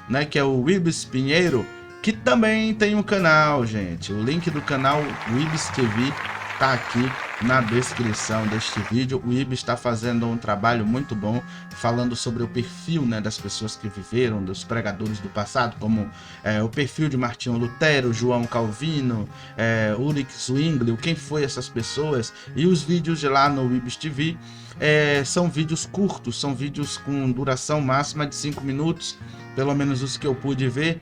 né, que é o Wibes Pinheiro, que também tem um canal, gente. O link do canal Wibes TV tá aqui na descrição deste vídeo. O Wibes está fazendo um trabalho muito bom, falando sobre o perfil, né, das pessoas que viveram, dos pregadores do passado, como o perfil de Martinho Lutero, João Calvino, Ulrich Zwingli, quem foi essas pessoas. E os vídeos de lá no Wibes TV são vídeos curtos, são vídeos com duração máxima de 5 minutos, pelo menos os que eu pude ver,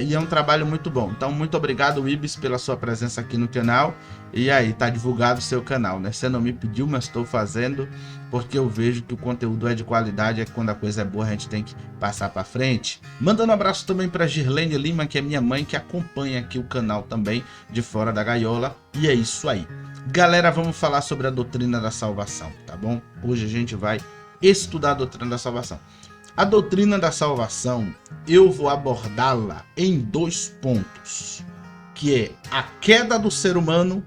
e é um trabalho muito bom. Então, muito obrigado, Wibes, pela sua presença aqui no canal. E aí, tá divulgado o seu canal, né? Você não me pediu, mas estou fazendo, porque eu vejo que o conteúdo é de qualidade, quando a coisa é boa a gente tem que passar para frente. Mandando um abraço também para Girlene Lima, que é minha mãe, que acompanha aqui o canal também, de Fora da Gaiola. E é isso aí. Galera, vamos falar sobre a doutrina da salvação, tá bom? Hoje a gente vai estudar a doutrina da salvação. A doutrina da salvação, eu vou abordá-la em 2 pontos, que é a queda do ser humano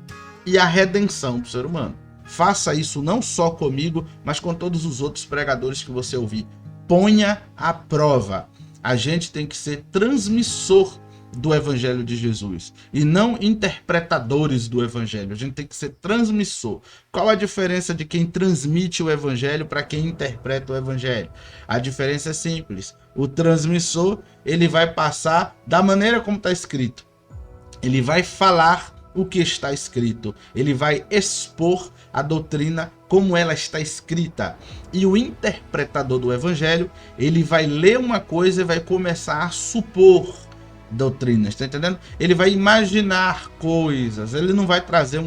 e a redenção do ser humano. Faça isso não só comigo, mas com todos os outros pregadores que você ouvir. Ponha à prova. A gente tem que ser transmissor do Evangelho de Jesus e não interpretadores do Evangelho. A gente tem que ser transmissor. Qual a diferença de quem transmite o Evangelho para quem interpreta o Evangelho? A diferença é simples. O transmissor, ele vai passar da maneira como está escrito. Ele vai falar o que está escrito. Ele vai expor a doutrina como ela está escrita. E o interpretador do Evangelho, ele vai ler uma coisa e vai começar a supor doutrinas, tá entendendo? Ele vai imaginar coisas, ele não vai trazer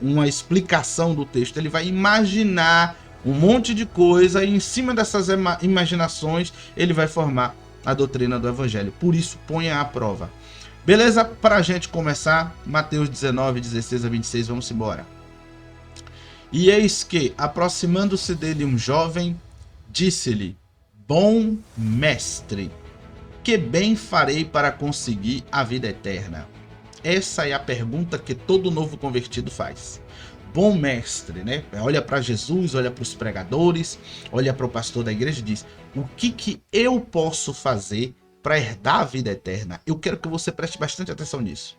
uma explicação do texto, ele vai imaginar um monte de coisa e em cima dessas imaginações ele vai formar a doutrina do Evangelho. Por isso, ponha à prova. Beleza? Para a gente começar, Mateus 19, 16 a 26, vamos embora. E eis que, aproximando-se dele um jovem, disse-lhe: Bom mestre, que bem farei para conseguir a vida eterna? Essa é a pergunta que todo novo convertido faz. Bom mestre, né? Olha para Jesus, olha para os pregadores, olha para o pastor da igreja e diz: o que eu posso fazer para herdar a vida eterna? Eu quero que você preste bastante atenção nisso.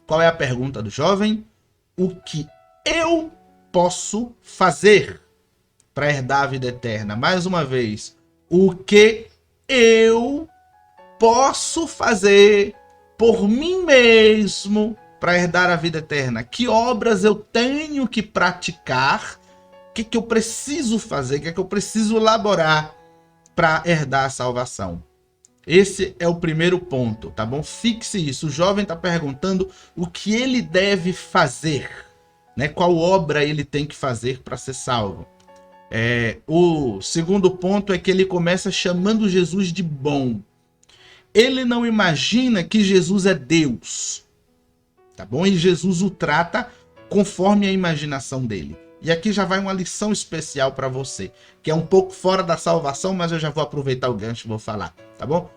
Qual é a pergunta do jovem? O que eu posso fazer para herdar a vida eterna? Mais uma vez, o que eu posso fazer por mim mesmo para herdar a vida eterna? Que obras eu tenho que praticar? O que eu preciso fazer? O que eu preciso elaborar para herdar a salvação? Esse é o primeiro ponto, tá bom? Fixe isso. O jovem está perguntando o que ele deve fazer, né? Qual obra ele tem que fazer para ser salvo? O segundo ponto é que ele começa chamando Jesus de bom. Ele não imagina que Jesus é Deus, tá bom? E Jesus o trata conforme a imaginação dele. E aqui já vai uma lição especial para você, que é um pouco fora da salvação, mas eu já vou aproveitar o gancho e vou falar, tá bom?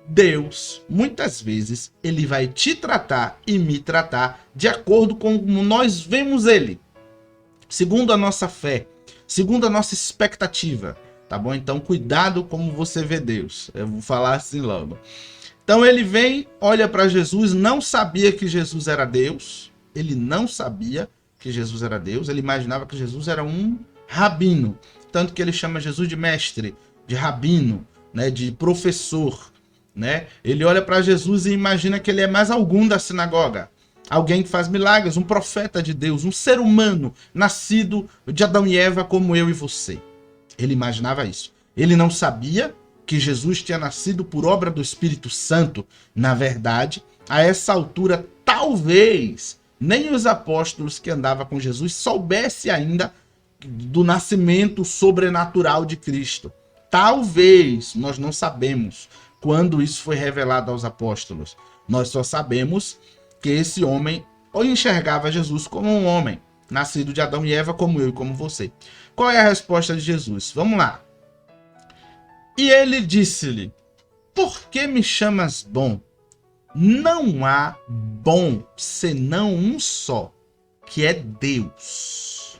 Deus, muitas vezes, ele vai te tratar e me tratar de acordo com como nós vemos ele, segundo a nossa fé, segundo a nossa expectativa. Tá bom? Então, cuidado como você vê Deus. Eu vou falar assim logo. Então, ele vem, olha para Jesus, não sabia que Jesus era Deus. Ele não sabia que Jesus era Deus. Ele imaginava que Jesus era um rabino. Tanto que ele chama Jesus de mestre, de rabino, né? De professor, né? Ele olha para Jesus e imagina que ele é mais algum da sinagoga. Alguém que faz milagres, um profeta de Deus, um ser humano nascido de Adão e Eva como eu e você. Ele imaginava isso. Ele não sabia que Jesus tinha nascido por obra do Espírito Santo. Na verdade, a essa altura, talvez nem os apóstolos que andavam com Jesus soubessem ainda do nascimento sobrenatural de Cristo. Talvez, nós não sabemos quando isso foi revelado aos apóstolos. Nós só sabemos que esse homem ou enxergava Jesus como um homem, nascido de Adão e Eva, como eu e como você. Qual é a resposta de Jesus? Vamos lá. E ele disse-lhe: por que me chamas bom? Não há bom senão um só, que é Deus.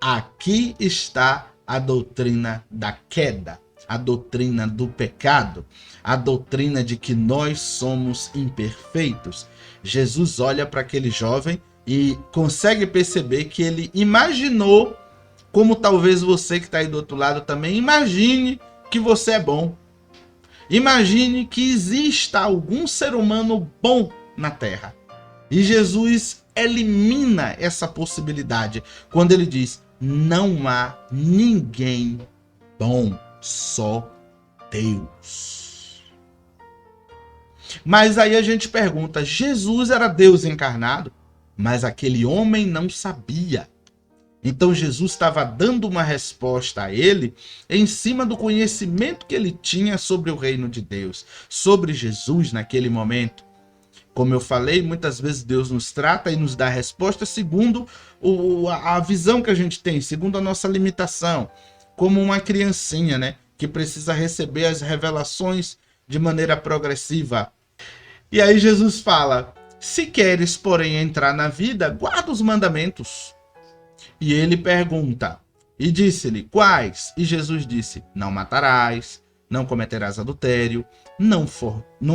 Aqui está a doutrina da queda. a doutrina do pecado, a doutrina de que nós somos imperfeitos. Jesus olha para aquele jovem e consegue perceber que ele imaginou, como talvez você que está aí do outro lado também imagine que você é bom. Imagine que exista algum ser humano bom na Terra. E Jesus elimina essa possibilidade quando ele diz: não há ninguém bom, só Deus. Mas aí a gente pergunta, Jesus era Deus encarnado, mas aquele homem não sabia. Então Jesus estava dando uma resposta a ele em cima do conhecimento que ele tinha sobre o reino de Deus, sobre Jesus naquele momento. Como eu falei, muitas vezes Deus nos trata e nos dá resposta segundo a visão que a gente tem, segundo a nossa limitação, como uma criancinha, né, que precisa receber as revelações de maneira progressiva. E aí Jesus fala: se queres, porém, entrar na vida, guarda os mandamentos. E ele pergunta, e disse-lhe: quais? E Jesus disse: não matarás, não cometerás adultério, não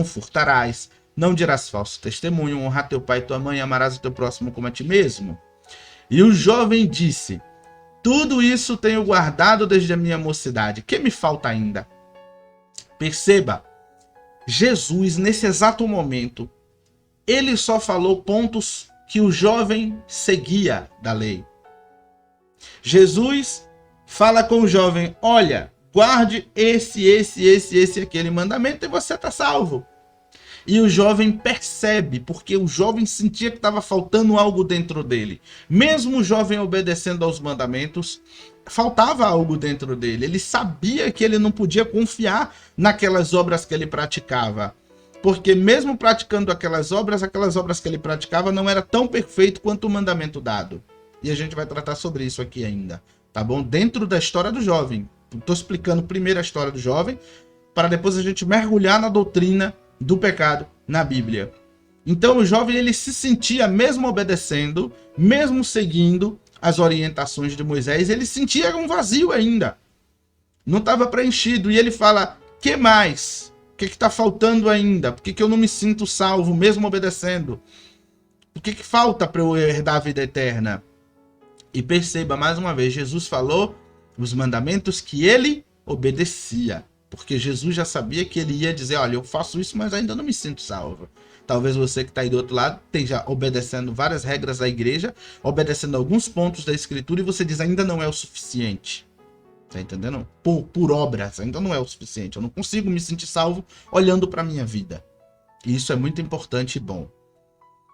furtarás, não dirás falso testemunho, honrar teu pai e tua mãe, amarás o teu próximo como a ti mesmo. E o jovem disse: tudo isso tenho guardado desde a minha mocidade, que me falta ainda? Perceba, Jesus, nesse exato momento, ele só falou pontos que o jovem seguia da lei. Jesus fala com o jovem: olha, guarde esse, aquele mandamento e você está salvo. E o jovem percebe, porque o jovem sentia que estava faltando algo dentro dele. Mesmo o jovem obedecendo aos mandamentos, faltava algo dentro dele. Ele sabia que ele não podia confiar naquelas obras que ele praticava. Porque mesmo praticando aquelas obras que ele praticava não era tão perfeito quanto o mandamento dado. E a gente vai tratar sobre isso aqui ainda, tá bom? Dentro da história do jovem. Estou explicando primeiro a história do jovem, para depois a gente mergulhar na doutrina do pecado na Bíblia. Então o jovem, ele se sentia, mesmo obedecendo, mesmo seguindo as orientações de Moisés, ele sentia um vazio ainda. Não estava preenchido. E ele fala: que mais? O que está faltando ainda? Por que eu não me sinto salvo, mesmo obedecendo? O que falta para eu herdar a vida eterna? E perceba, mais uma vez, Jesus falou os mandamentos que ele obedecia. Porque Jesus já sabia que ele ia dizer: olha, eu faço isso, mas ainda não me sinto salvo. Talvez você que está aí do outro lado esteja obedecendo várias regras da igreja, obedecendo alguns pontos da escritura, e você diz: ainda não é o suficiente. Tá entendendo? Por obras, ainda não é o suficiente. Eu não consigo me sentir salvo olhando para a minha vida. E isso é muito importante e bom.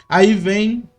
Aí vem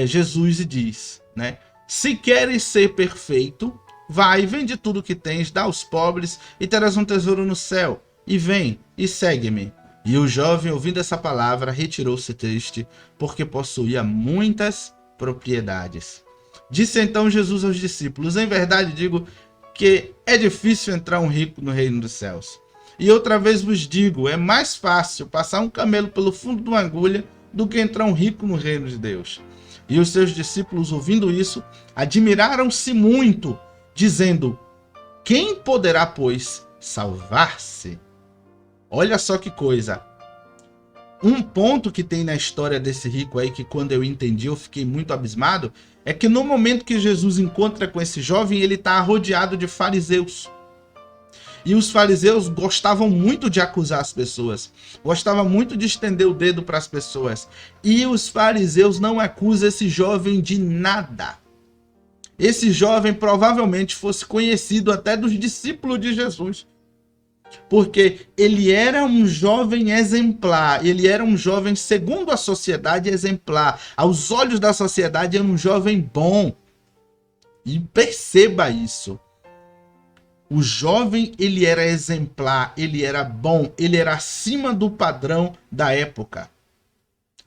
Jesus e diz, né? Se queres ser perfeito, vai, vende tudo que tens, dá aos pobres e terás um tesouro no céu. E vem e segue-me. E o jovem, ouvindo essa palavra, retirou-se triste, porque possuía muitas propriedades. Disse então Jesus aos discípulos: em verdade digo que é difícil entrar um rico no reino dos céus. E outra vez vos digo, é mais fácil passar um camelo pelo fundo de uma agulha do que entrar um rico no reino de Deus. E os seus discípulos, ouvindo isso, admiraram-se muito, dizendo: quem poderá, pois, salvar-se? Olha só que coisa. Um ponto que tem na história desse rico aí, que quando eu entendi eu fiquei muito abismado, é que no momento que Jesus encontra com esse jovem, ele está rodeado de fariseus. E os fariseus gostavam muito de acusar as pessoas, gostavam muito de estender o dedo para as pessoas. E os fariseus não acusam esse jovem de nada. Esse jovem provavelmente fosse conhecido até dos discípulos de Jesus, porque ele era um jovem exemplar, ele era um jovem segundo a sociedade exemplar, aos olhos da sociedade era um jovem bom. E perceba isso, o jovem, ele era exemplar, ele era bom, ele era acima do padrão da época.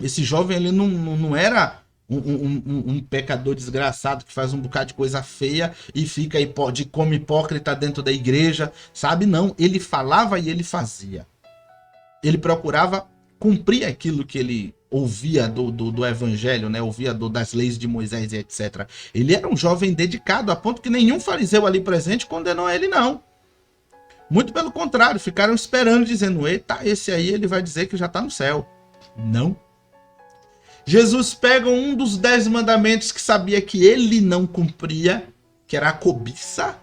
Esse jovem, ele não era um pecador desgraçado que faz um bocado de coisa feia e fica como hipócrita dentro da igreja, sabe? Não, ele falava e ele fazia. Ele procurava cumprir aquilo que ele ouvia do evangelho, né? Ouvia das leis de Moisés e etc. Ele era um jovem dedicado, a ponto que nenhum fariseu ali presente condenou ele, não. Muito pelo contrário, ficaram esperando, dizendo, eita, esse aí ele vai dizer que já está no céu. Não. Jesus pega um dos 10 mandamentos que sabia que ele não cumpria, que era a cobiça,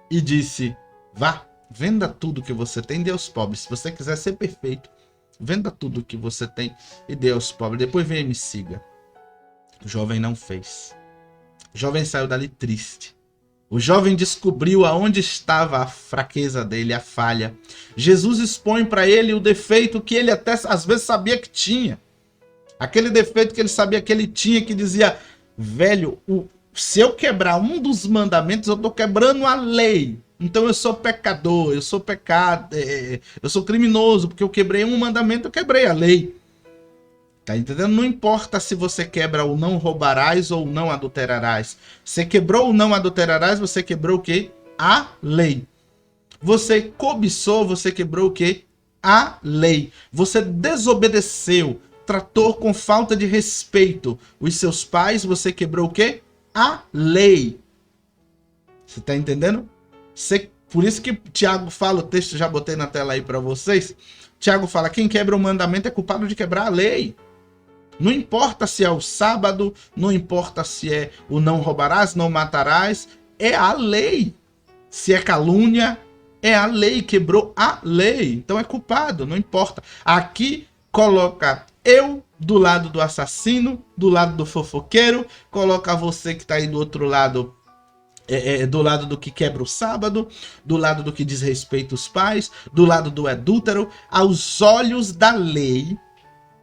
e disse, vá, venda tudo que você tem e dê aos pobres. Se você quiser ser perfeito, venda tudo que você tem e dê aos pobres. Depois vem e me siga. O jovem não fez. O jovem saiu dali triste. O jovem descobriu aonde estava a fraqueza dele, a falha. Jesus expõe para ele o defeito que ele até às vezes sabia que tinha. Aquele defeito que ele sabia que ele tinha, que dizia, velho, se eu quebrar um dos mandamentos, eu estou quebrando a lei. Então eu sou pecador, eu sou pecado, eu sou criminoso, porque eu quebrei um mandamento, eu quebrei a lei. Tá entendendo? Não importa se você quebra o não roubarás ou não adulterarás. Você quebrou o não adulterarás, você quebrou o quê? A lei. Você cobiçou, você quebrou o quê? A lei. Você desobedeceu, tratou com falta de respeito os seus pais, você quebrou o quê? A lei. Você tá entendendo? Por isso que Tiago fala, o texto já botei na tela aí para vocês. Tiago fala, quem quebra o mandamento é culpado de quebrar a lei. Não importa se é o sábado, não importa se é o não roubarás, não matarás, é a lei. Se é calúnia, é a lei, quebrou a lei. Então é culpado, não importa. Aqui coloca eu do lado do assassino, do lado do fofoqueiro, coloca você que está aí do outro lado, do lado do que quebra o sábado, do lado do que desrespeita os pais, do lado do adúltero. Aos olhos da lei,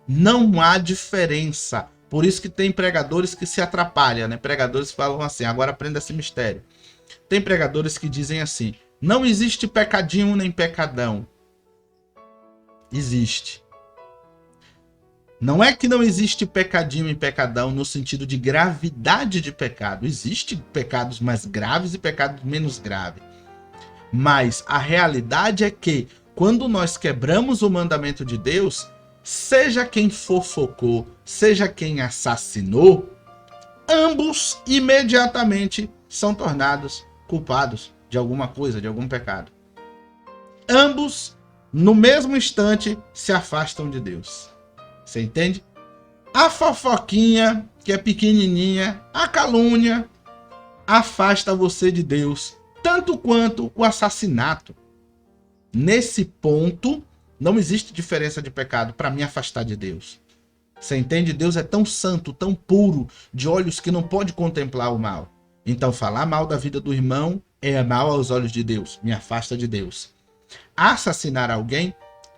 não há diferença. Por isso que tem pregadores que se atrapalham, né? Pregadores falam assim, agora aprenda esse mistério. Tem pregadores que dizem assim, não existe pecadinho nem pecadão. Existe. Não é que não existe pecadinho e pecadão no sentido de gravidade de pecado. Existem pecados mais graves e pecados menos graves. Mas a realidade é que quando nós quebramos o mandamento de Deus, seja quem fofocou, seja quem assassinou, ambos imediatamente são tornados culpados de alguma coisa, de algum pecado. Ambos, no mesmo instante, se afastam de Deus. Você entende? A fofoquinha, que é pequenininha, a calúnia, afasta você de Deus, tanto quanto o assassinato. Nesse ponto, não existe diferença de pecado para me afastar de Deus. Você entende? Deus é tão santo, tão puro, de olhos que não pode contemplar o mal. Então falar mal da vida do irmão é mal aos olhos de Deus, me afasta de Deus. Assassinar alguém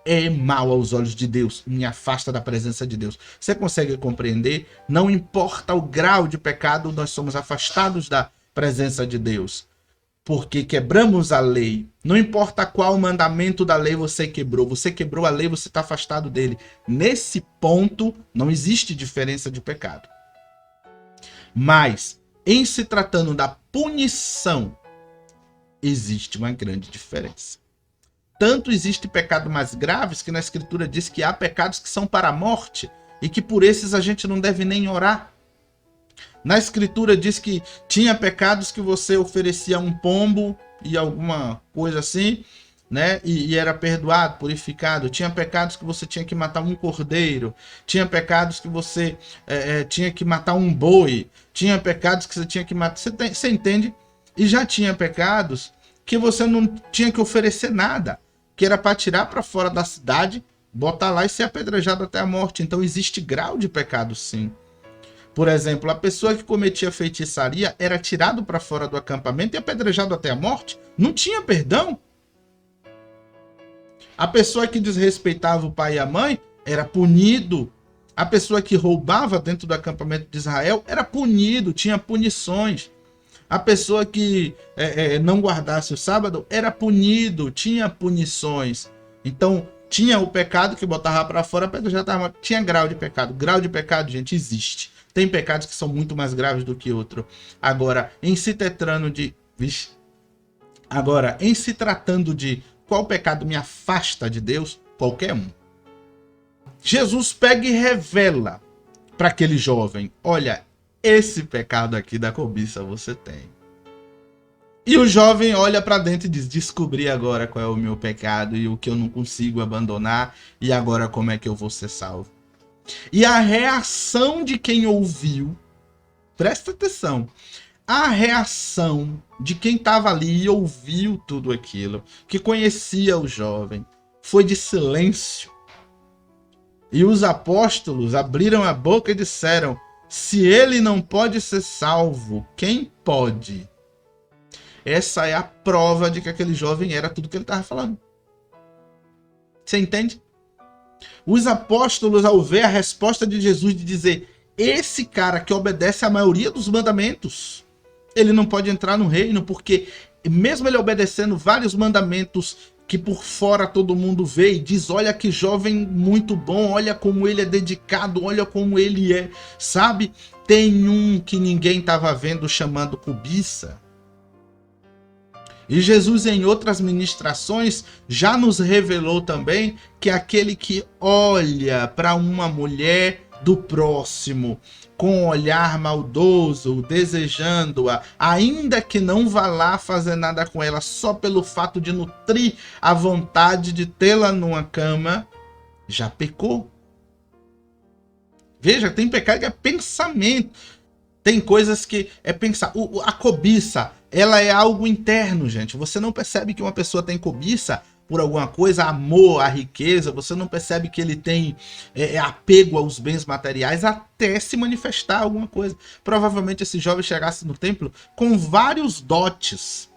é mal aos olhos de Deus, me afasta da presença de Deus. Você consegue compreender? Não importa o grau de pecado, nós somos afastados da presença de Deus. Porque quebramos a lei. Não importa qual mandamento da lei você quebrou a lei, você está afastado dele. Nesse ponto, não existe diferença de pecado. Mas, em se tratando da punição, existe uma grande diferença. Tanto existe pecado mais graves que na Escritura diz que há pecados que são para a morte e que por esses a gente não deve nem orar. Na Escritura diz que tinha pecados que você oferecia um pombo e alguma coisa assim, né? E era perdoado, purificado. Tinha pecados que você tinha que matar um cordeiro. Tinha pecados que você tinha que matar um boi. Tinha pecados que você tinha que matar... Você entende? E já tinha pecados que você não tinha que oferecer nada. Que era para tirar para fora da cidade, botar lá e ser apedrejado até a morte. Então existe grau de pecado, sim. Por exemplo, a pessoa que cometia feitiçaria era tirado para fora do acampamento e apedrejado até a morte. Não tinha perdão. A pessoa que desrespeitava o pai e a mãe era punido. A pessoa que roubava dentro do acampamento de Israel era punido, tinha punições. A pessoa que não guardasse o sábado era punido, tinha punições. Então, tinha o pecado que botava para fora, apedrejava, tinha grau de pecado. Grau de pecado, gente, existe. Tem pecados que são muito mais graves do que outro. Agora, em se tratando de... Agora, em se tratando de qual pecado me afasta de Deus, qualquer um. Jesus pega e revela para aquele jovem, olha, esse pecado aqui da cobiça você tem. E o jovem olha para dentro e diz: descobri agora qual é o meu pecado e o que eu não consigo abandonar, e agora como é que eu vou ser salvo? E a reação de quem ouviu, presta atenção, a reação de quem estava ali e ouviu tudo aquilo, que conhecia o jovem, foi de silêncio. E os apóstolos abriram a boca e disseram: se ele não pode ser salvo, quem pode? Essa é a prova de que aquele jovem era tudo que ele estava falando. Você entende? Os apóstolos, ao ver a resposta de Jesus de dizer: esse cara que obedece a maioria dos mandamentos, ele não pode entrar no reino, porque mesmo ele obedecendo vários mandamentos que por fora todo mundo vê e diz: olha que jovem muito bom, olha como ele é dedicado, olha como ele é, sabe? Tem um que ninguém estava vendo chamando cobiça. E Jesus, em outras ministrações, já nos revelou também que aquele que olha para uma mulher do próximo com um olhar maldoso, desejando-a, ainda que não vá lá fazer nada com ela, só pelo fato de nutrir a vontade de tê-la numa cama, já pecou. Veja, tem pecado que é pensamento. Tem coisas que é pensar. A cobiça, ela é algo interno, gente. Você não percebe que uma pessoa tem cobiça por alguma coisa, amor à riqueza. Você não percebe que ele tem apego aos bens materiais até se manifestar alguma coisa. Provavelmente esse jovem chegasse no templo com vários dotes.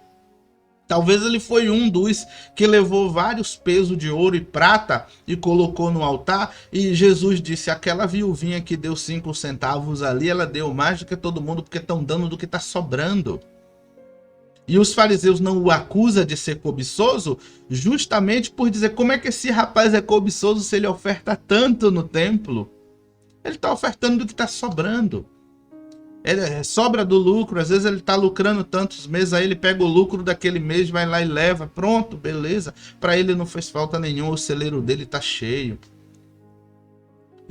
Talvez ele foi um dos que levou vários pesos de ouro e prata e colocou no altar. E Jesus disse: aquela viuvinha que deu 5 centavos ali, ela deu mais do que todo mundo, porque estão dando do que está sobrando. E os fariseus não o acusam de ser cobiçoso justamente por dizer: como é que esse rapaz é cobiçoso se ele oferta tanto no templo? Ele está ofertando do que está sobrando. Sobra do lucro, às vezes ele está lucrando tantos meses, aí ele pega o lucro daquele mês, vai lá e leva, pronto, beleza. Para ele não fez falta nenhuma, o celeiro dele está cheio.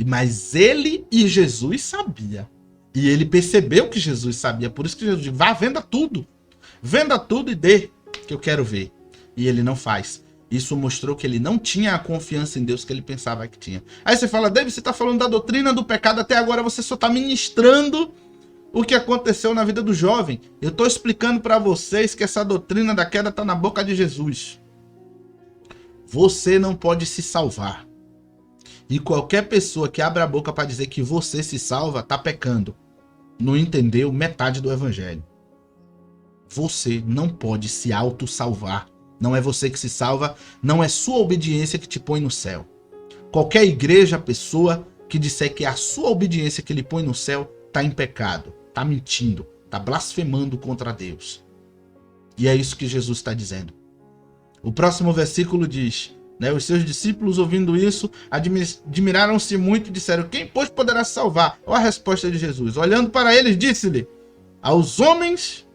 Mas ele e Jesus sabia. E ele percebeu que Jesus sabia, por isso que Jesus disse: vá, venda tudo e dê, que eu quero ver. E ele não faz. Isso mostrou que ele não tinha a confiança em Deus que ele pensava que tinha. Aí você fala: David, você está falando da doutrina do pecado, até agora você só está ministrando o que aconteceu na vida do jovem. Eu estou explicando para vocês que essa doutrina da queda está na boca de Jesus. Você não pode se salvar. E qualquer pessoa que abre a boca para dizer que você se salva, está pecando. Não entendeu metade do evangelho. Você não pode se auto-salvar. Não é você que se salva, não é sua obediência que te põe no céu. Qualquer igreja, pessoa que disser que é a sua obediência que lhe põe no céu, está em pecado, está mentindo, está blasfemando contra Deus. E é isso que Jesus está dizendo. O próximo versículo diz, né, os seus discípulos, ouvindo isso, admiraram-se muito e disseram: quem, pois, poderá salvar? Olha a resposta de Jesus. Olhando para eles, disse-lhe: aos homens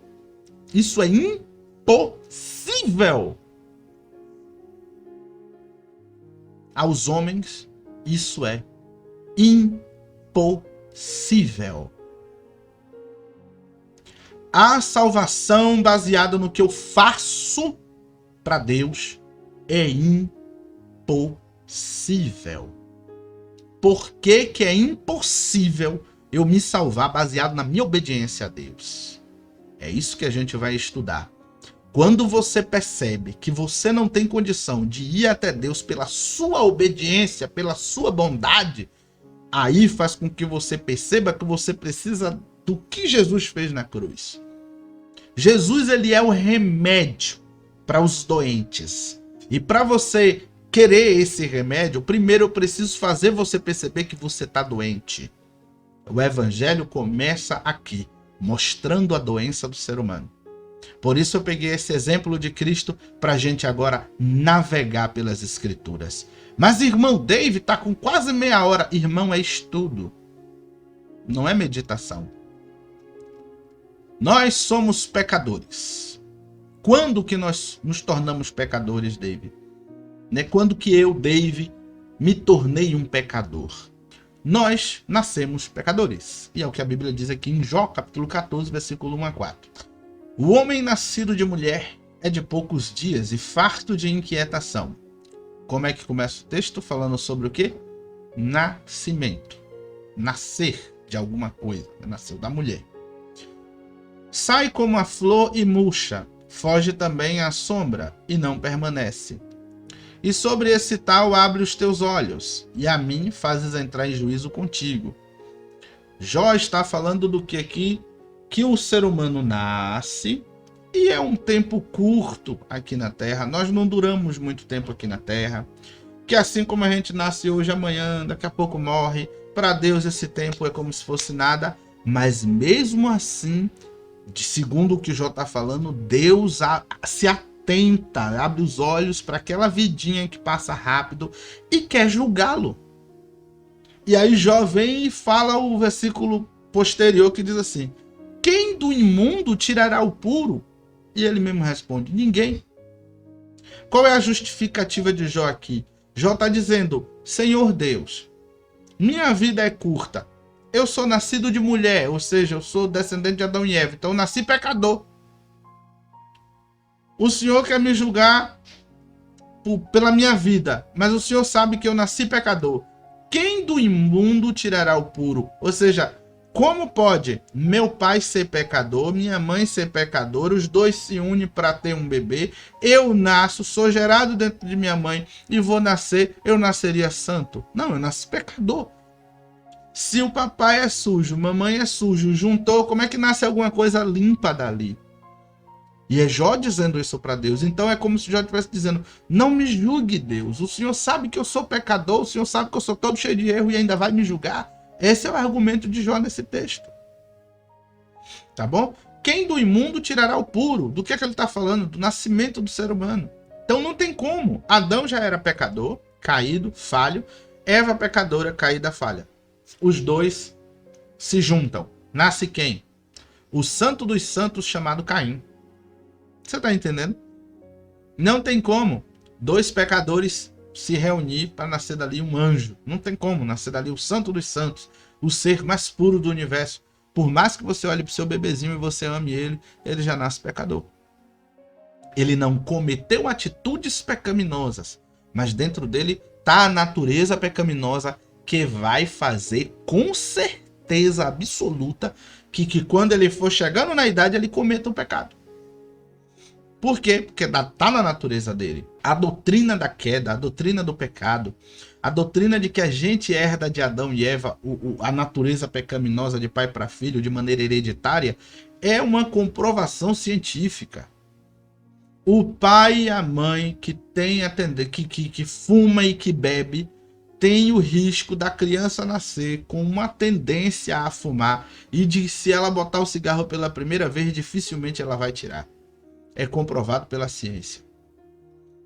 isso é impossível. Aos homens isso é impossível. A salvação baseada no que eu faço para Deus é impossível. Por que que é impossível eu me salvar baseado na minha obediência a Deus? É isso que a gente vai estudar. Quando você percebe que você não tem condição de ir até Deus pela sua obediência, pela sua bondade, aí faz com que você perceba que você precisa do que Jesus fez na cruz. Jesus, ele é o remédio para os doentes. E para você querer esse remédio, primeiro eu preciso fazer você perceber que você está doente. O evangelho começa aqui, mostrando a doença do ser humano. Por isso eu peguei esse exemplo de Cristo para a gente agora navegar pelas Escrituras. Mas irmão, David está com quase meia hora. Irmão, é estudo, não é meditação. Nós somos pecadores. Quando que nós nos tornamos pecadores, David? Né? Quando que eu, David, me tornei um pecador? Nós nascemos pecadores. E é o que a Bíblia diz aqui em Jó, capítulo 14, versículo 1 a 4. O homem nascido de mulher é de poucos dias e farto de inquietação. Como é que começa o texto? Falando sobre o quê? Nascimento. Nascer de alguma coisa. Nasceu da mulher. Sai como a flor e murcha. Foge também à sombra e não permanece. E sobre esse tal abre os teus olhos, e a mim fazes entrar em juízo contigo. Jó está falando do que aqui? Que o ser humano nasce, e é um tempo curto aqui na Terra. Nós não duramos muito tempo aqui na Terra. Que assim como a gente nasce hoje, amanhã, daqui a pouco morre. Para Deus esse tempo é como se fosse nada. Mas mesmo assim, segundo o que o Jó está falando, Deus se atenta, abre os olhos para aquela vidinha que passa rápido e quer julgá-lo. E aí Jó vem e fala o versículo posterior que diz assim: quem do imundo tirará o puro? E ele mesmo responde: ninguém. Qual é a justificativa de Jó aqui? Jó está dizendo: Senhor Deus, minha vida é curta. Eu sou nascido de mulher, ou seja, eu sou descendente de Adão e Eva, então eu nasci pecador. O Senhor quer me julgar pela minha vida, mas o Senhor sabe que eu nasci pecador. Quem do imundo tirará o puro? Ou seja, como pode meu pai ser pecador, minha mãe ser pecadora, os dois se unem para ter um bebê, eu nasço, sou gerado dentro de minha mãe e vou nascer, eu nasceria santo? Não, eu nasci pecador. Se o papai é sujo, mamãe é sujo, juntou, como é que nasce alguma coisa limpa dali? E é Jó dizendo isso para Deus. Então é como se Jó estivesse dizendo: não me julgue, Deus. O Senhor sabe que eu sou pecador, o Senhor sabe que eu sou todo cheio de erro e ainda vai me julgar. Esse é o argumento de Jó nesse texto. Tá bom? Quem do imundo tirará o puro? Do que ele está falando? Do nascimento do ser humano. Então não tem como. Adão já era pecador, caído, falho. Eva pecadora, caída, falha. Os dois se juntam. Nasce quem? O santo dos santos chamado Caim. Você está entendendo? Não tem como dois pecadores se reunir para nascer dali um anjo. Não tem como nascer dali o santo dos santos, o ser mais puro do universo. Por mais que você olhe para o seu bebezinho e você ame ele, ele já nasce pecador. Ele não cometeu atitudes pecaminosas, mas dentro dele está a natureza pecaminosa que vai fazer com certeza absoluta que quando ele for chegando na idade ele cometa o pecado. Por quê? Porque está na natureza dele. A doutrina da queda, a doutrina do pecado, a doutrina de que a gente herda de Adão e Eva a natureza pecaminosa de pai para filho de maneira hereditária, é uma comprovação científica. O pai e a mãe que tem que fuma e que bebe tem o risco da criança nascer com uma tendência a fumar e de se ela botar o cigarro pela primeira vez, dificilmente ela vai tirar. É comprovado pela ciência.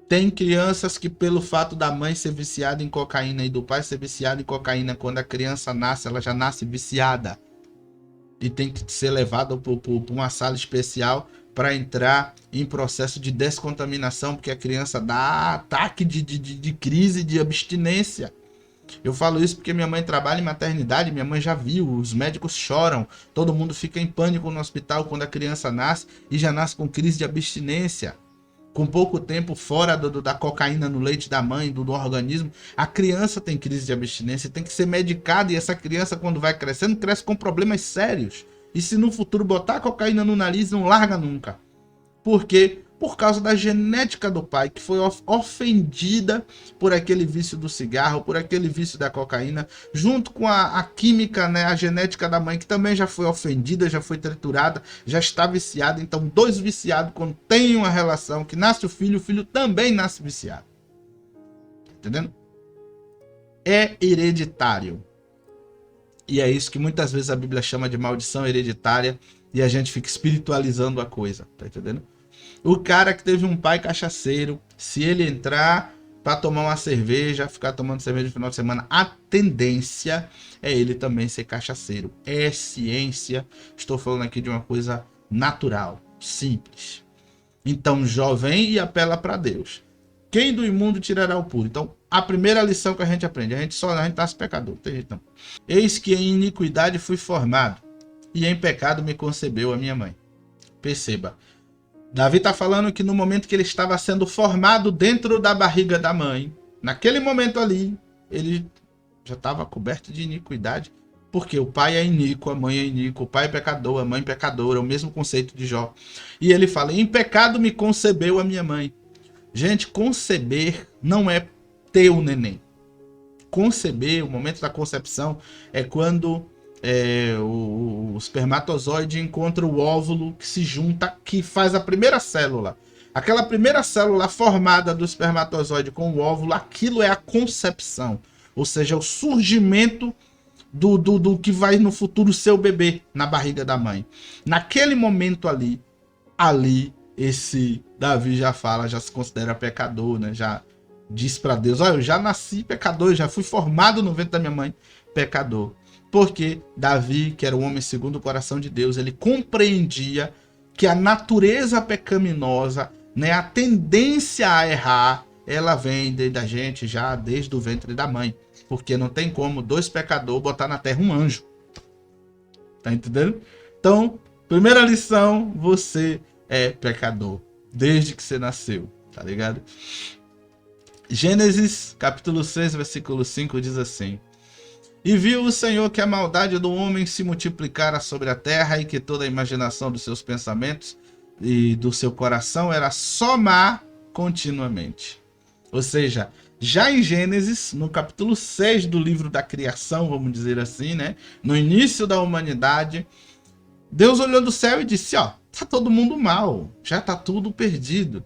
Tem crianças que, pelo fato da mãe ser viciada em cocaína e do pai ser viciado em cocaína, quando a criança nasce, ela já nasce viciada. E tem que ser levada para uma sala especial para entrar em processo de descontaminação, porque a criança dá ataque de crise de abstinência. Eu falo isso porque minha mãe trabalha em maternidade, minha mãe já viu, os médicos choram, todo mundo fica em pânico no hospital quando a criança nasce e já nasce com crise de abstinência. Com pouco tempo fora da cocaína no leite da mãe, do organismo, a criança tem crise de abstinência, tem que ser medicada e essa criança quando vai crescendo, cresce com problemas sérios. E se no futuro botar cocaína no nariz, não larga nunca. Por quê? Por causa da genética do pai, que foi ofendida por aquele vício do cigarro, por aquele vício da cocaína, junto com a química, né, a genética da mãe, que também já foi ofendida, já foi triturada, já está viciada. Então, dois viciados, quando tem uma relação que nasce o filho também nasce viciado. Entendendo? É hereditário. E é isso que muitas vezes a Bíblia chama de maldição hereditária e a gente fica espiritualizando a coisa, tá entendendo? O cara que teve um pai cachaceiro, se ele entrar para tomar uma cerveja, ficar tomando cerveja no final de semana, a tendência é ele também ser cachaceiro. É ciência. Estou falando aqui de uma coisa natural, simples. Então Jó vem e apela para Deus. Quem do imundo tirará o puro? Então, a primeira lição que a gente aprende, a gente nasce pecador, não tem jeito não. Eis que em iniquidade fui formado, e em pecado me concebeu a minha mãe. Perceba. Davi está falando que no momento que ele estava sendo formado dentro da barriga da mãe, naquele momento ali, ele já estava coberto de iniquidade, porque o pai é iníquo, a mãe é iníqua, o pai é pecador, a mãe é pecadora, é o mesmo conceito de Jó. E ele fala, em pecado me concebeu a minha mãe. Gente, conceber não é ter o neném. Conceber, o momento da concepção, é quando o espermatozoide encontra o óvulo que se junta, que faz a primeira célula. Aquela primeira célula formada do espermatozoide com o óvulo, aquilo é a concepção. Ou seja, o surgimento do que vai no futuro ser o bebê na barriga da mãe. Naquele momento ali, esse Davi já fala, já se considera pecador, né? Já diz para Deus, olha, eu já nasci pecador, já fui formado no ventre da minha mãe pecador. Porque Davi, que era um homem segundo o coração de Deus, ele compreendia que a natureza pecaminosa, né, a tendência a errar, ela vem da gente já desde o ventre da mãe. Porque não tem como dois pecadores botar na terra um anjo. Tá entendendo? Então, primeira lição, você é pecador. Desde que você nasceu, tá ligado? Gênesis, capítulo 6, versículo 5, diz assim: E viu o Senhor que a maldade do homem se multiplicara sobre a terra, e que toda a imaginação dos seus pensamentos e do seu coração era só má continuamente. Ou seja, já em Gênesis, no capítulo 6 do livro da criação, vamos dizer assim, né? No início da humanidade, Deus olhou do céu e disse, ó, tá todo mundo mal, já tá tudo perdido.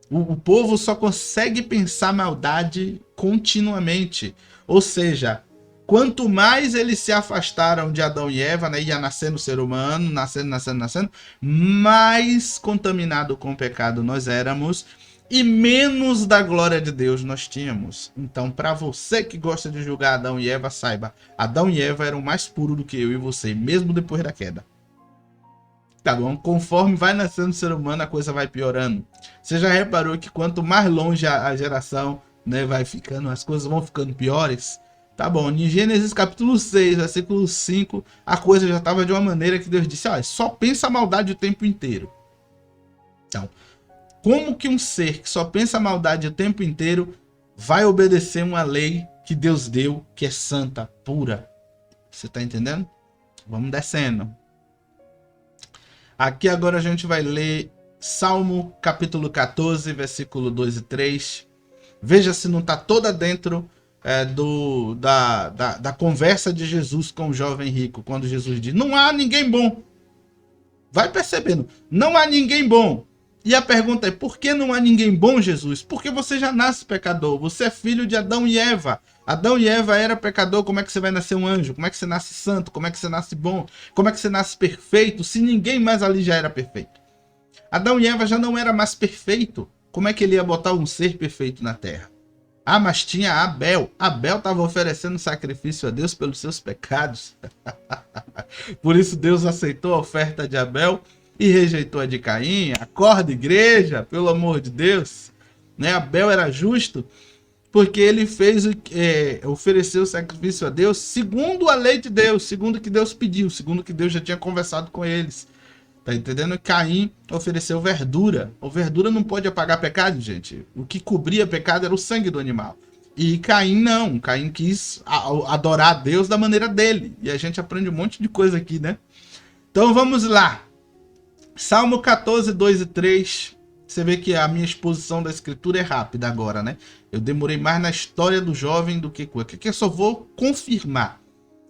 O povo só consegue pensar maldade continuamente. Ou seja, quanto mais eles se afastaram de Adão e Eva, né, ia nascendo o ser humano, nascendo, mais contaminado com o pecado nós éramos, e menos da glória de Deus nós tínhamos. Então, para você que gosta de julgar Adão e Eva, saiba, Adão e Eva eram mais puros do que eu e você, mesmo depois da queda. Tá bom? Conforme vai nascendo o ser humano, a coisa vai piorando. Você já reparou que quanto mais longe a geração, né, vai ficando, as coisas vão ficando piores? Tá bom, em Gênesis capítulo 6, versículo 5, a coisa já estava de uma maneira que Deus disse, ó, só pensa a maldade o tempo inteiro. Então, como que um ser que só pensa a maldade o tempo inteiro vai obedecer uma lei que Deus deu, que é santa, pura? Você tá entendendo? Vamos descendo. Aqui agora a gente vai ler Salmo capítulo 14, versículo 2 e 3. Veja se não está toda dentro da conversa de Jesus com o jovem rico, quando Jesus diz, não há ninguém bom. Vai percebendo, não há ninguém bom. E a pergunta é, por que não há ninguém bom, Jesus? Porque você já nasce pecador, você é filho de Adão e Eva. Adão e Eva era pecador, como é que você vai nascer um anjo? Como é que você nasce santo? Como é que você nasce bom? Como é que você nasce perfeito, se ninguém mais ali já era perfeito? Adão e Eva já não era mais perfeito, como é que ele ia botar um ser perfeito na terra? Ah, mas tinha Abel. Abel estava oferecendo sacrifício a Deus pelos seus pecados. Por isso Deus aceitou a oferta de Abel e rejeitou a de Caim. Acorda, igreja, pelo amor de Deus. Né? Abel era justo porque ele ofereceu o sacrifício a Deus segundo a lei de Deus, segundo o que Deus pediu, segundo o que Deus já tinha conversado com eles. Tá entendendo? Caim ofereceu verdura. A verdura não pode apagar pecado, gente. O que cobria pecado era o sangue do animal. E Caim não. Caim quis adorar a Deus da maneira dele. E a gente aprende um monte de coisa aqui, né? Então vamos lá. Salmo 14, 2 e 3. Você vê que a minha exposição da escritura é rápida agora, né? Eu demorei mais na história do jovem do que coisa. Que eu só vou confirmar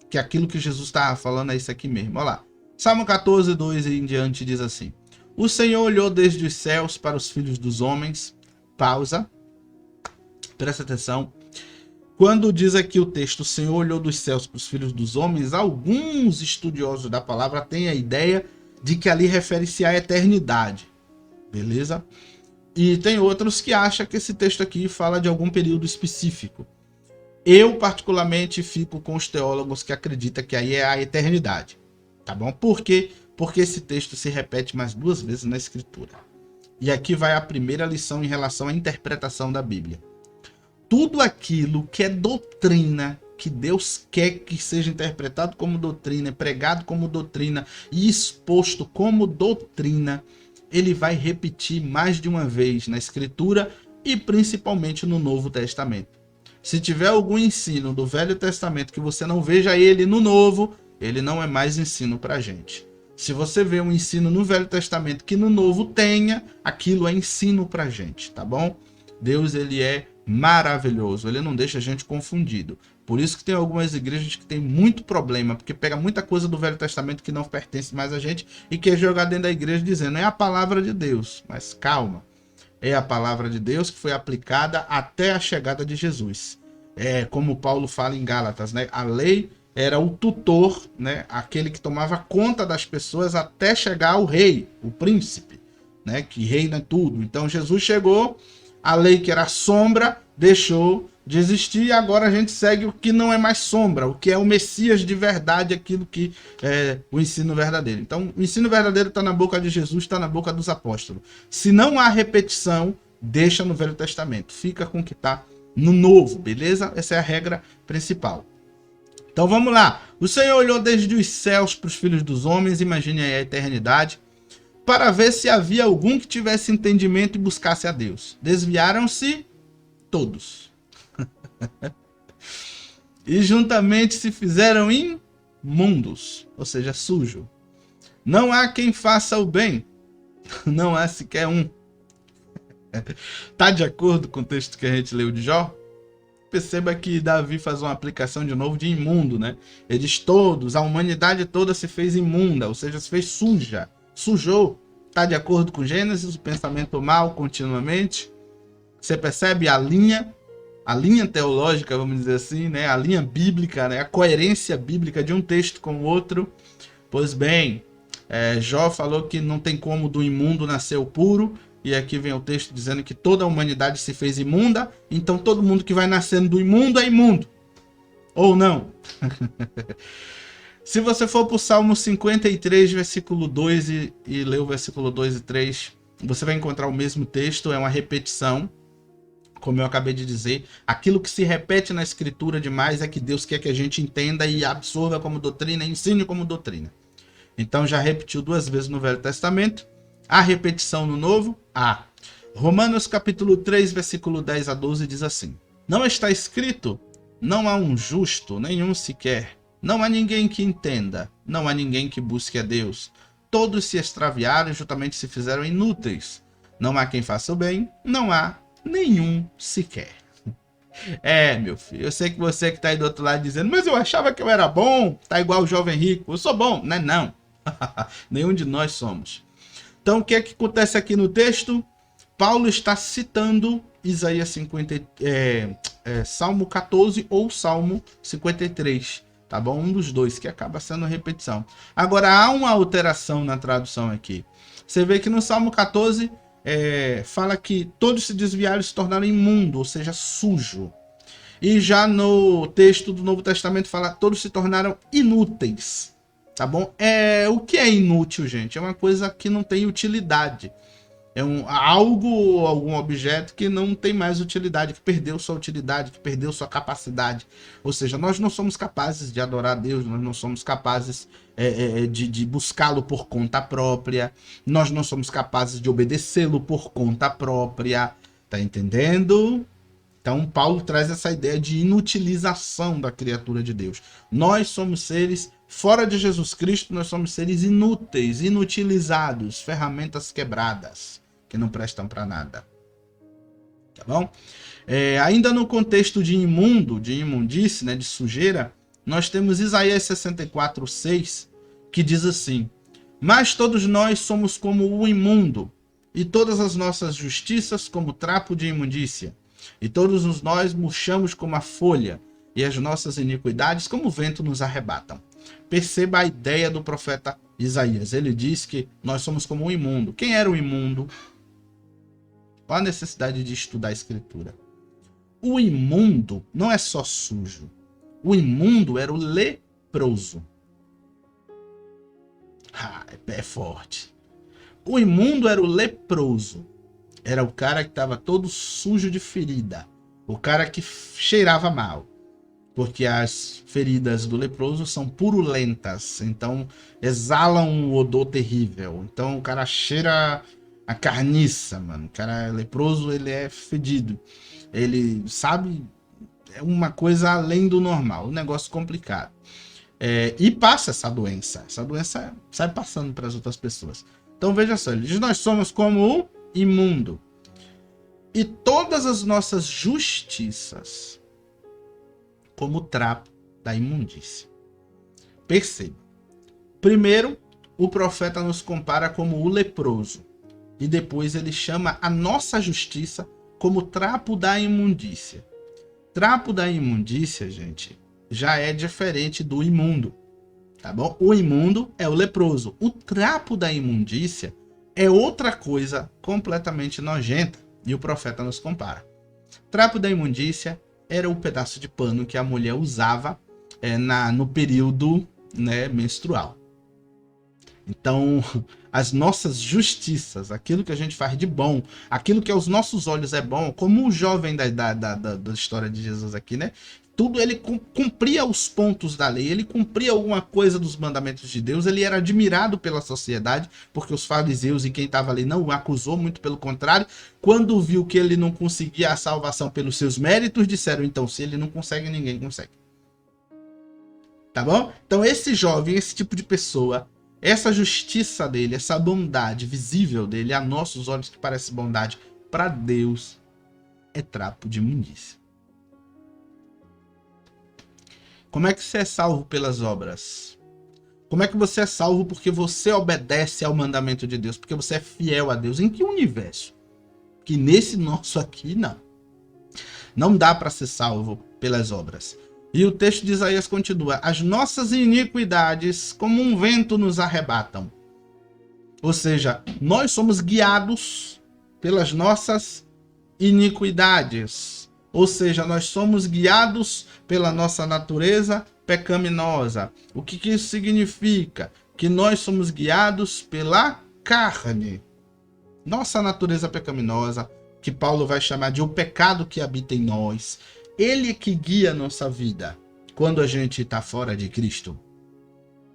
que aquilo que Jesus estava falando é isso aqui mesmo. Olha lá. Salmo 14, 2 e em diante diz assim. O Senhor olhou desde os céus para os filhos dos homens. Pausa. Presta atenção. Quando diz aqui o texto, o Senhor olhou dos céus para os filhos dos homens, alguns estudiosos da palavra têm a ideia de que ali refere-se à eternidade. Beleza? E tem outros que acham que esse texto aqui fala de algum período específico. Eu, particularmente, fico com os teólogos que acreditam que aí é a eternidade. Tá bom? Por quê? Porque esse texto se repete mais 2 vezes na escritura. E aqui vai a primeira lição em relação à interpretação da Bíblia. Tudo aquilo que é doutrina que Deus quer que seja interpretado como doutrina, pregado como doutrina e exposto como doutrina, ele vai repetir mais de uma vez na Escritura e principalmente no Novo Testamento. Se tiver algum ensino do Velho Testamento que você não veja ele no Novo, ele não é mais ensino para a gente. Se você vê um ensino no Velho Testamento que no Novo tenha, aquilo é ensino para a gente, tá bom? Deus, ele é maravilhoso, ele não deixa a gente confundido. Por isso que tem algumas igrejas que tem muito problema, porque pega muita coisa do Velho Testamento que não pertence mais a gente e quer jogar dentro da igreja dizendo, é a palavra de Deus. Mas calma, é a palavra de Deus que foi aplicada até a chegada de Jesus. É como Paulo fala em Gálatas, né? A lei era o tutor, né? Aquele que tomava conta das pessoas até chegar ao rei, o príncipe, né? Que reina tudo. Então Jesus chegou, a lei que era sombra deixou de existir e agora a gente segue o que não é mais sombra, o que é o Messias de verdade, aquilo que é o ensino verdadeiro. Então o ensino verdadeiro está na boca de Jesus, está na boca dos apóstolos. Se não há repetição, deixa no Velho Testamento, fica com o que está no Novo, beleza? Essa é a regra principal. Então vamos lá. O Senhor olhou desde os céus para os filhos dos homens, imagine aí a eternidade, para ver se havia algum que tivesse entendimento e buscasse a Deus. Desviaram-se todos. E juntamente se fizeram imundos, ou seja, sujo. Não há quem faça o bem, não há sequer um. Está de acordo com o texto que a gente leu de Jó? Perceba que Davi faz uma aplicação de novo de imundo, né? Ele diz todos, a humanidade toda se fez imunda, ou seja, se fez suja, sujou. Está de acordo com Gênesis, o pensamento mal continuamente. Você percebe a linha teológica, vamos dizer assim, né? A linha bíblica, né? A coerência bíblica de um texto com o outro. Pois bem, Jó falou que não tem como do imundo nascer o puro. E aqui vem o texto dizendo que toda a humanidade se fez imunda, então todo mundo que vai nascendo do imundo é imundo. Ou não? Se você for para o Salmo 53, versículo 2 e ler o versículo 2 e 3, você vai encontrar o mesmo texto, é uma repetição. Como eu acabei de dizer, aquilo que se repete na Escritura demais é que Deus quer que a gente entenda e absorva como doutrina, ensine como doutrina. Então já repetiu 2 vezes no Velho Testamento. A repetição no Novo? Romanos capítulo 3, versículo 10 a 12 diz assim: Não está escrito, não há um justo, nenhum sequer. Não há ninguém que entenda, não há ninguém que busque a Deus. Todos se extraviaram e juntamente se fizeram inúteis. Não há quem faça o bem, não há nenhum sequer. Meu filho, eu sei que você que está aí do outro lado dizendo, mas eu achava que eu era bom, tá igual o jovem rico, eu sou bom. Não é não. Nenhum de nós somos. Então, o que é que acontece aqui no texto? Paulo está citando Isaías 50, Salmo 14 ou Salmo 53, tá bom? Um dos dois, que acaba sendo repetição. Agora, há uma alteração na tradução aqui. Você vê que no Salmo 14, fala que todos se desviaram e se tornaram imundo, ou seja, sujo. E já no texto do Novo Testamento fala que todos se tornaram inúteis. Tá bom? O que é inútil, gente? É uma coisa que não tem utilidade. É algum objeto que não tem mais utilidade, que perdeu sua utilidade, que perdeu sua capacidade. Ou seja, nós não somos capazes de adorar a Deus, nós não somos capazes de buscá-lo por conta própria, nós não somos capazes de obedecê-lo por conta própria. Tá entendendo? Então, Paulo traz essa ideia de inutilização da criatura de Deus. Nós somos seres, fora de Jesus Cristo, nós somos seres inúteis, inutilizados, ferramentas quebradas, que não prestam para nada. Tá bom? Ainda no contexto de imundo, de imundície, né, de sujeira, nós temos Isaías 64:6, que diz assim: Mas todos nós somos como o imundo, e todas as nossas justiças como trapo de imundícia. E todos nós murchamos como a folha, e as nossas iniquidades como o vento nos arrebatam. Perceba a ideia do profeta Isaías. Ele diz que nós somos como um imundo. Quem era o imundo? Qual a necessidade de estudar a Escritura? O imundo não é só sujo. O imundo era o leproso. É forte. O imundo era o leproso. Era o cara que estava todo sujo de ferida. O cara que cheirava mal. porque as feridas do leproso são purulentas, então exalam um odor terrível. Então o cara cheira a carniça, mano. O cara leproso, ele é fedido. Ele, sabe, é uma coisa além do normal, um negócio complicado. E passa essa doença. Essa doença sai passando para as outras pessoas. Então veja só, ele diz: nós somos como o imundo. E todas as nossas justiças como o trapo da imundícia. Perceba. Primeiro, o profeta nos compara como o leproso. E depois ele chama a nossa justiça como trapo da imundícia. Trapo da imundícia, gente, já é diferente do imundo, tá bom? O imundo é o leproso. O trapo da imundícia é outra coisa completamente nojenta. E o profeta nos compara. Trapo da imundícia era o pedaço de pano que a mulher usava no período, né, menstrual. Então, as nossas justiças, aquilo que a gente faz de bom, aquilo que aos nossos olhos é bom, como o jovem da história de Jesus aqui, né? Tudo ele cumpria os pontos da lei, ele cumpria alguma coisa dos mandamentos de Deus, ele era admirado pela sociedade, porque os fariseus e quem estava ali não o acusou, muito pelo contrário. Quando viu que ele não conseguia a salvação pelos seus méritos, disseram: então, se ele não consegue, ninguém consegue. Tá bom? Então esse jovem, esse tipo de pessoa, essa justiça dele, essa bondade visível dele, a nossos olhos que parece bondade, para Deus é trapo de imundícia. Como é que você é salvo pelas obras? Como é que você é salvo porque você obedece ao mandamento de Deus? Porque você é fiel a Deus? Em que universo? Que nesse nosso aqui, não. Não dá para ser salvo pelas obras. E o texto de Isaías continua: as nossas iniquidades como um vento nos arrebatam. Ou seja, nós somos guiados pelas nossas iniquidades. Ou seja, nós somos guiados pela nossa natureza pecaminosa. O que isso significa? Que nós somos guiados pela carne. Nossa natureza pecaminosa, que Paulo vai chamar de o pecado que habita em nós. Ele que guia a nossa vida quando a gente está fora de Cristo.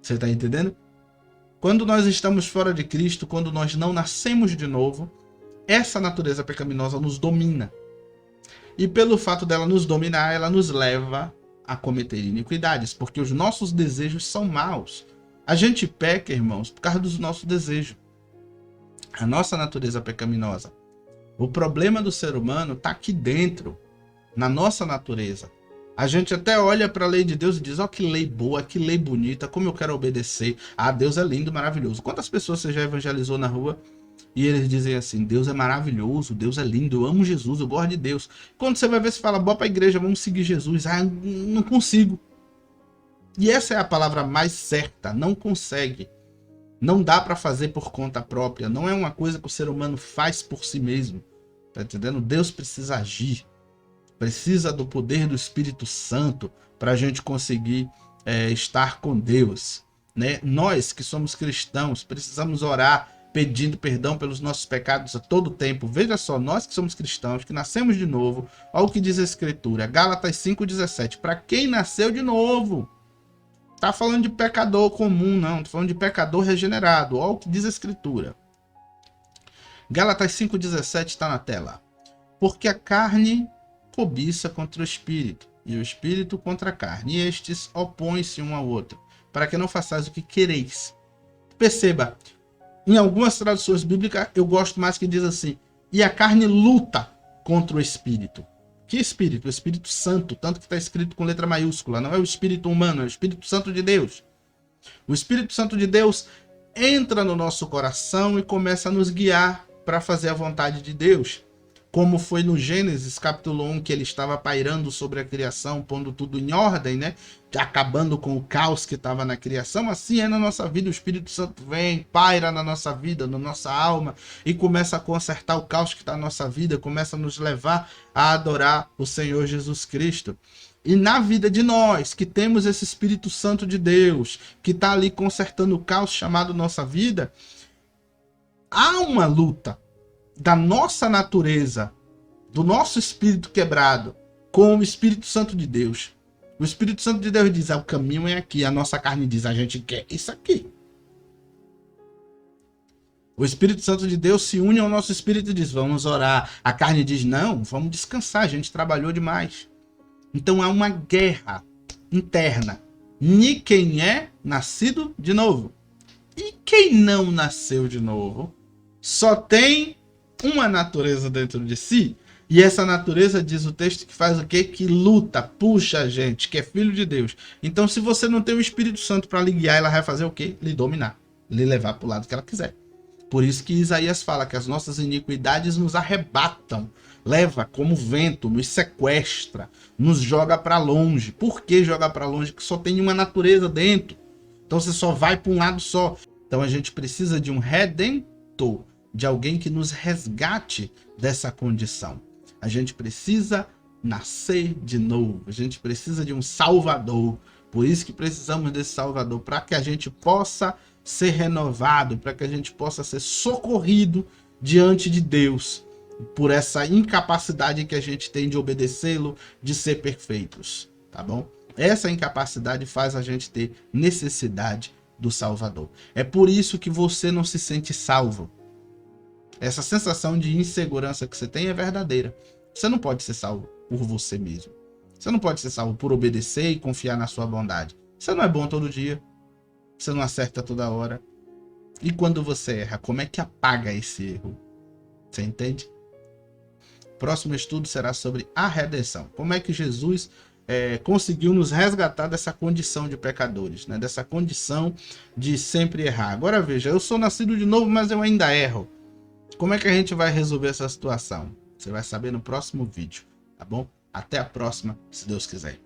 Você está entendendo? Quando nós estamos fora de Cristo, quando nós não nascemos de novo, essa natureza pecaminosa nos domina. E pelo fato dela nos dominar, ela nos leva a cometer iniquidades, porque os nossos desejos são maus. A gente peca, irmãos, por causa dos nossos desejos. A nossa natureza pecaminosa. O problema do ser humano está aqui dentro, na nossa natureza. A gente até olha para a lei de Deus e diz: ó, que lei boa, que lei bonita, como eu quero obedecer. Ah, Deus é lindo, maravilhoso. Quantas pessoas você já evangelizou na rua e eles dizem assim: Deus é maravilhoso, Deus é lindo, eu amo Jesus, eu gosto de Deus. Quando você vai ver, você fala: bora para a igreja, vamos seguir Jesus. Ah, não consigo. E essa é a palavra mais certa: não consegue. Não dá para fazer por conta própria. Não é uma coisa que o ser humano faz por si mesmo. Tá entendendo? Deus precisa agir. Precisa do poder do Espírito Santo para a gente conseguir estar com Deus, né? Nós que somos cristãos precisamos orar pedindo perdão pelos nossos pecados a todo tempo. Veja só, nós que somos cristãos, que nascemos de novo, olha o que diz a Escritura, Gálatas 5,17, para quem nasceu de novo. Tá falando de pecador comum, não, tô falando de pecador regenerado. Olha o que diz a Escritura. Gálatas 5,17 está na tela. Porque a carne cobiça contra o espírito, e o espírito contra a carne, e estes opõem-se um ao outro, para que não façais o que quereis. Perceba, em algumas traduções bíblicas eu gosto mais que diz assim: e a carne luta contra o espírito. Que espírito? O Espírito Santo, tanto que está escrito com letra maiúscula, não é o Espírito humano, é o Espírito Santo de Deus. O Espírito Santo de Deus entra no nosso coração e começa a nos guiar para fazer a vontade de Deus. Como foi no Gênesis capítulo 1, que ele estava pairando sobre a criação, pondo tudo em ordem, né? Acabando com o caos que estava na criação. Assim é na nossa vida, o Espírito Santo vem, paira na nossa vida, na nossa alma, e começa a consertar o caos que está na nossa vida, começa a nos levar a adorar o Senhor Jesus Cristo. E na vida de nós, que temos esse Espírito Santo de Deus, que está ali consertando o caos chamado nossa vida, há uma luta da nossa natureza, do nosso espírito quebrado, com o Espírito Santo de Deus. O Espírito Santo de Deus diz, o caminho é aqui. A nossa carne diz, a gente quer isso aqui. O Espírito Santo de Deus se une ao nosso espírito e diz, vamos orar. A carne diz, não, vamos descansar, a gente trabalhou demais. Então há uma guerra interna. Ni quem é nascido de novo. E quem não nasceu de novo só tem uma natureza dentro de si. E essa natureza, diz o texto, que faz o quê? Que luta, puxa a gente, que é filho de Deus. Então, se você não tem o Espírito Santo para lhe guiar, ela vai fazer o quê? Lhe dominar, lhe levar para o lado que ela quiser. Por isso que Isaías fala que as nossas iniquidades nos arrebatam, leva como vento, nos sequestra, nos joga para longe. Por que joga para longe? Que só tem uma natureza dentro. Então você só vai para um lado só. Então a gente precisa de um redentor, de alguém que nos resgate dessa condição. A gente precisa nascer de novo. A gente precisa de um Salvador. Por isso que precisamos desse Salvador, para que a gente possa ser renovado, para que a gente possa ser socorrido diante de Deus, por essa incapacidade que a gente tem de obedecê-lo, de ser perfeitos, tá bom? Essa incapacidade faz a gente ter necessidade do Salvador. É por isso que você não se sente salvo. Essa sensação de insegurança que você tem é verdadeira. Você não pode ser salvo por você mesmo. Você não pode ser salvo por obedecer e confiar na sua bondade. Você não é bom todo dia. Você não acerta toda hora. E quando você erra, como é que apaga esse erro? Você entende? Próximo estudo será sobre a redenção. Como é que Jesus conseguiu nos resgatar dessa condição de pecadores, né? Dessa condição de sempre errar. Agora veja, eu sou nascido de novo, mas eu ainda erro. Como é que a gente vai resolver essa situação? Você vai saber no próximo vídeo, tá bom? Até a próxima, se Deus quiser.